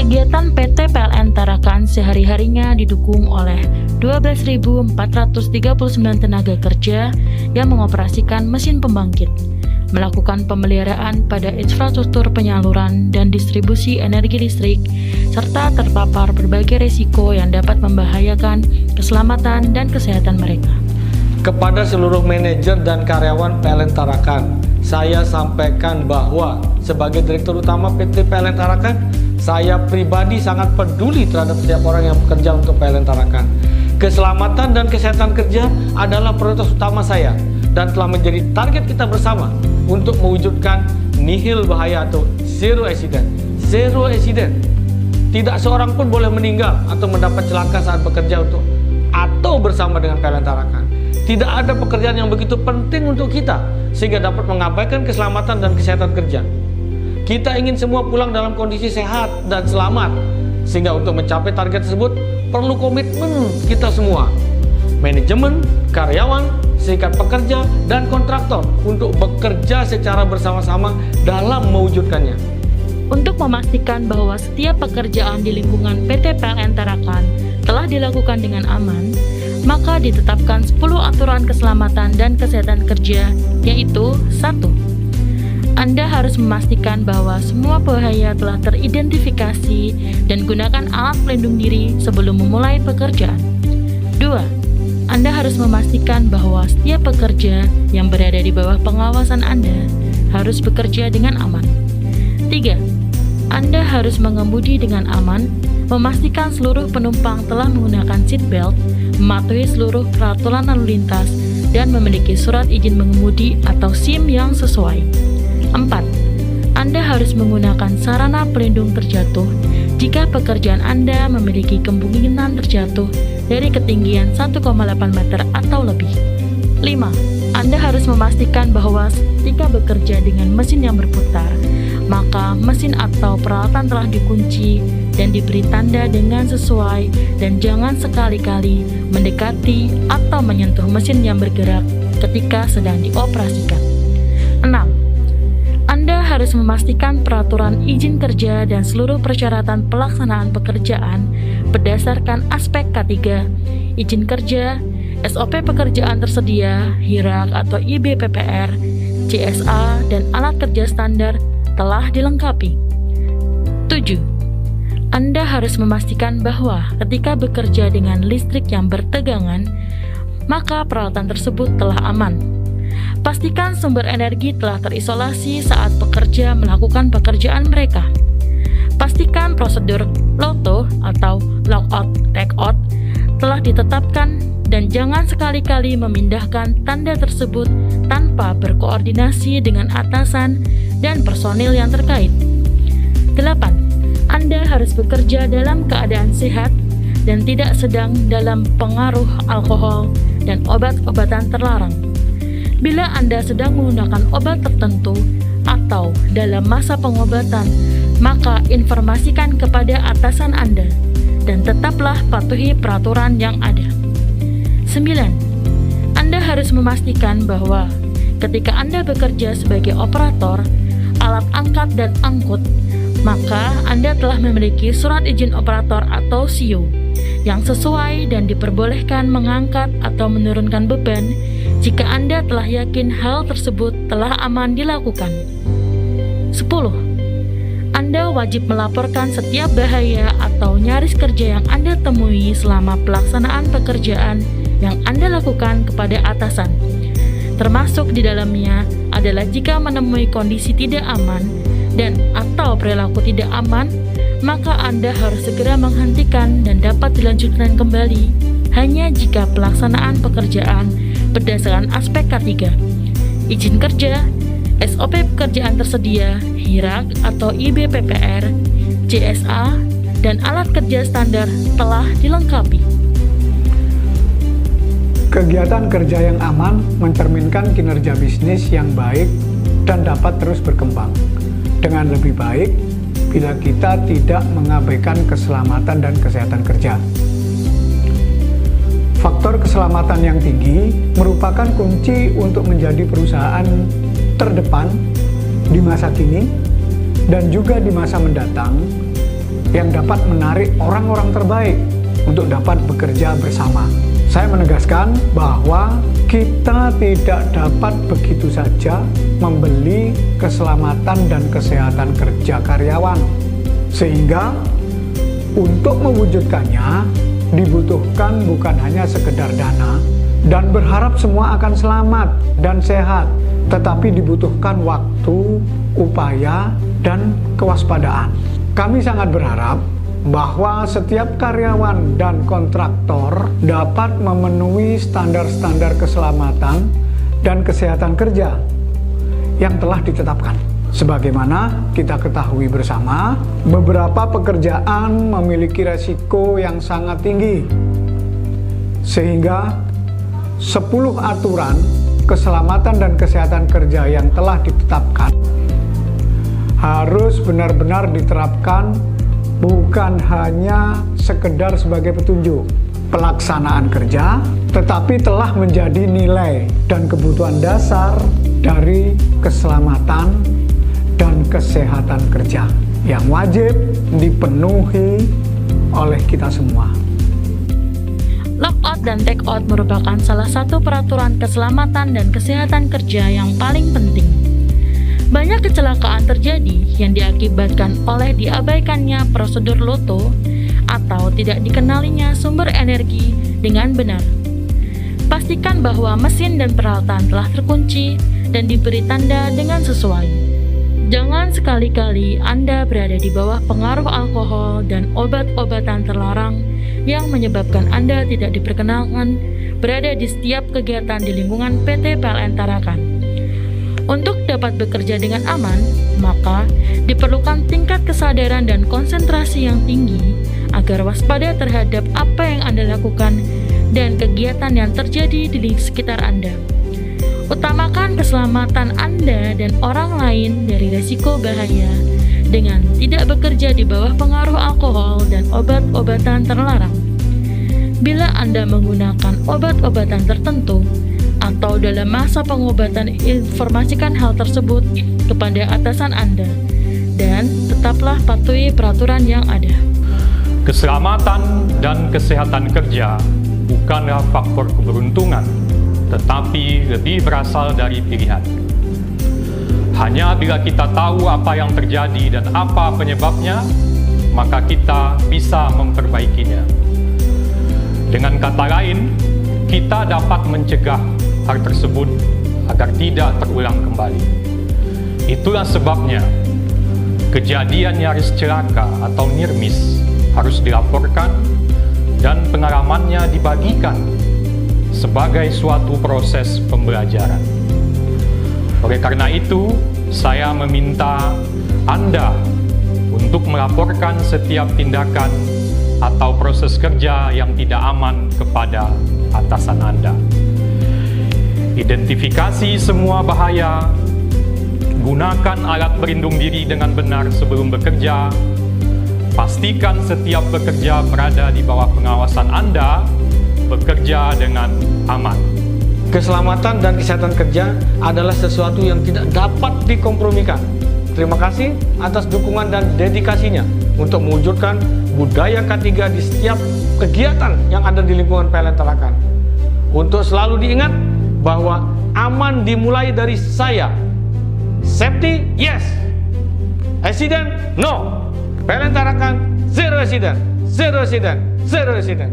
Kegiatan PT PLN Tarakan sehari-harinya didukung oleh 12.439 tenaga kerja yang mengoperasikan mesin pembangkit, melakukan pemeliharaan pada infrastruktur penyaluran dan distribusi energi listrik, serta terpapar berbagai risiko yang dapat membahayakan keselamatan dan kesehatan mereka. Kepada seluruh manajer dan karyawan PLN Tarakan, saya sampaikan bahwa sebagai Direktur Utama PT PLN Tarakan, saya pribadi sangat peduli terhadap setiap orang yang bekerja untuk PLN Tarakan. Keselamatan dan kesehatan kerja adalah prioritas utama saya dan telah menjadi target kita bersama untuk mewujudkan nihil bahaya atau zero accident. Zero accident. Tidak seorang pun boleh meninggal atau mendapat celaka saat bekerja untuk atau bersama dengan PLN Tarakan. Tidak ada pekerjaan yang begitu penting untuk kita sehingga dapat mengabaikan keselamatan dan kesehatan kerja. Kita ingin semua pulang dalam kondisi sehat dan selamat, sehingga untuk mencapai target tersebut perlu komitmen kita semua, manajemen, karyawan, serikat pekerja, dan kontraktor untuk bekerja secara bersama-sama dalam mewujudkannya. Untuk memastikan bahwa setiap pekerjaan di lingkungan PT PLN Tarakan telah dilakukan dengan aman, maka ditetapkan 10 aturan keselamatan dan kesehatan kerja, yaitu 1. Anda harus memastikan bahwa semua bahaya telah teridentifikasi dan gunakan alat pelindung diri sebelum memulai pekerjaan. 2. Anda harus memastikan bahwa setiap pekerja yang berada di bawah pengawasan Anda harus bekerja dengan aman. 3. Anda harus mengemudi dengan aman, memastikan seluruh penumpang telah menggunakan seat belt, mematuhi seluruh peraturan lalu lintas, dan memiliki surat izin mengemudi atau SIM yang sesuai. 4. Anda harus menggunakan sarana pelindung terjatuh jika pekerjaan Anda memiliki kemungkinan terjatuh dari ketinggian 1,8 meter atau lebih. 5. Anda harus memastikan bahwa ketika bekerja dengan mesin yang berputar, maka mesin atau peralatan telah dikunci dan diberi tanda dengan sesuai, dan jangan sekali-kali mendekati atau menyentuh mesin yang bergerak ketika sedang dioperasikan. 6. Anda harus memastikan peraturan izin kerja dan seluruh persyaratan pelaksanaan pekerjaan berdasarkan aspek K3, izin kerja, SOP pekerjaan tersedia, HIRAK atau IBPPR, CSA, dan alat kerja standar telah dilengkapi. 7. Anda harus memastikan bahwa ketika bekerja dengan listrik yang bertegangan, maka peralatan tersebut telah aman. Pastikan sumber energi telah terisolasi saat pekerja melakukan pekerjaan mereka. Pastikan prosedur LOTO atau Lockout Takeout telah ditetapkan dan jangan sekali-kali memindahkan tanda tersebut tanpa berkoordinasi dengan atasan dan personil yang terkait. 8. Anda harus bekerja dalam keadaan sehat dan tidak sedang dalam pengaruh alkohol dan obat-obatan terlarang. Bila Anda sedang menggunakan obat tertentu atau dalam masa pengobatan, maka informasikan kepada atasan Anda dan tetaplah patuhi peraturan yang ada. 9. Anda harus memastikan bahwa ketika Anda bekerja sebagai operator alat angkat dan angkut, maka Anda telah memiliki surat izin operator atau SIO yang sesuai dan diperbolehkan mengangkat atau menurunkan beban jika Anda telah yakin hal tersebut telah aman dilakukan. 10. Anda wajib melaporkan setiap bahaya atau nyaris kerja yang Anda temui selama pelaksanaan pekerjaan yang Anda lakukan kepada atasan. Termasuk di dalamnya adalah jika menemui kondisi tidak aman dan atau perilaku tidak aman, maka Anda harus segera menghentikan dan dapat dilanjutkan kembali hanya jika pelaksanaan pekerjaan berdasarkan aspek K3, izin kerja, SOP pekerjaan tersedia, HIRAK atau IBPPR, CSA, dan alat kerja standar telah dilengkapi. Kegiatan kerja yang aman mencerminkan kinerja bisnis yang baik dan dapat terus berkembang dengan lebih baik bila kita tidak mengabaikan keselamatan dan kesehatan kerja. Faktor keselamatan yang tinggi merupakan kunci untuk menjadi perusahaan terdepan di masa kini dan juga di masa mendatang yang dapat menarik orang-orang terbaik untuk dapat bekerja bersama. Saya menegaskan bahwa kita tidak dapat begitu saja membeli keselamatan dan kesehatan kerja karyawan. Sehingga untuk mewujudkannya dibutuhkan bukan hanya sekedar dana dan berharap semua akan selamat dan sehat, tetapi dibutuhkan waktu, upaya, dan kewaspadaan. Kami sangat berharap bahwa setiap karyawan dan kontraktor dapat memenuhi standar-standar keselamatan dan kesehatan kerja yang telah ditetapkan. Sebagaimana kita ketahui bersama, beberapa pekerjaan memiliki resiko yang sangat tinggi, sehingga 10 aturan keselamatan dan kesehatan kerja yang telah ditetapkan harus benar-benar diterapkan, bukan hanya sekedar sebagai petunjuk pelaksanaan kerja, tetapi telah menjadi nilai dan kebutuhan dasar dari keselamatan dan kesehatan kerja yang wajib dipenuhi oleh kita semua. Lockout dan take-out merupakan salah satu peraturan keselamatan dan kesehatan kerja yang paling penting. Banyak kecelakaan terjadi yang diakibatkan oleh diabaikannya prosedur loto atau tidak dikenalinya sumber energi dengan benar. Pastikan bahwa mesin dan peralatan telah terkunci dan diberi tanda dengan sesuai. Jangan sekali-kali Anda berada di bawah pengaruh alkohol dan obat-obatan terlarang yang menyebabkan Anda tidak diperkenankan berada di setiap kegiatan di lingkungan PT PLN Tarakan. Untuk dapat bekerja dengan aman, maka diperlukan tingkat kesadaran dan konsentrasi yang tinggi agar waspada terhadap apa yang Anda lakukan dan kegiatan yang terjadi di sekitar Anda. Utamakan keselamatan Anda dan orang lain dari risiko bahaya dengan tidak bekerja di bawah pengaruh alkohol dan obat-obatan terlarang. Bila Anda menggunakan obat-obatan tertentu atau dalam masa pengobatan, informasikan hal tersebut kepada atasan Anda dan tetaplah patuhi peraturan yang ada. Keselamatan dan kesehatan kerja bukanlah faktor keberuntungan, tetapi lebih berasal dari pilihan. Hanya bila kita tahu apa yang terjadi dan apa penyebabnya, maka kita bisa memperbaikinya. Dengan kata lain, kita dapat mencegah hal tersebut agar tidak terulang kembali. Itulah sebabnya kejadian nyaris celaka atau near miss harus dilaporkan dan pengalamannya dibagikan sebagai suatu proses pembelajaran. Oleh karena itu, saya meminta Anda untuk melaporkan setiap tindakan atau proses kerja yang tidak aman kepada atasan Anda. Identifikasi semua bahaya, gunakan alat pelindung diri dengan benar sebelum bekerja, pastikan setiap pekerja berada di bawah pengawasan Anda, bekerja dengan aman. Keselamatan dan kesehatan kerja adalah sesuatu yang tidak dapat dikompromikan. Terima kasih atas dukungan dan dedikasinya untuk mewujudkan budaya K3 di setiap kegiatan yang ada di lingkungan PLN Tarakan. Untuk selalu diingat bahwa aman dimulai dari saya. Safety, yes. Accident, no. PLN Tarakan, zero accident, zero accident, zero accident.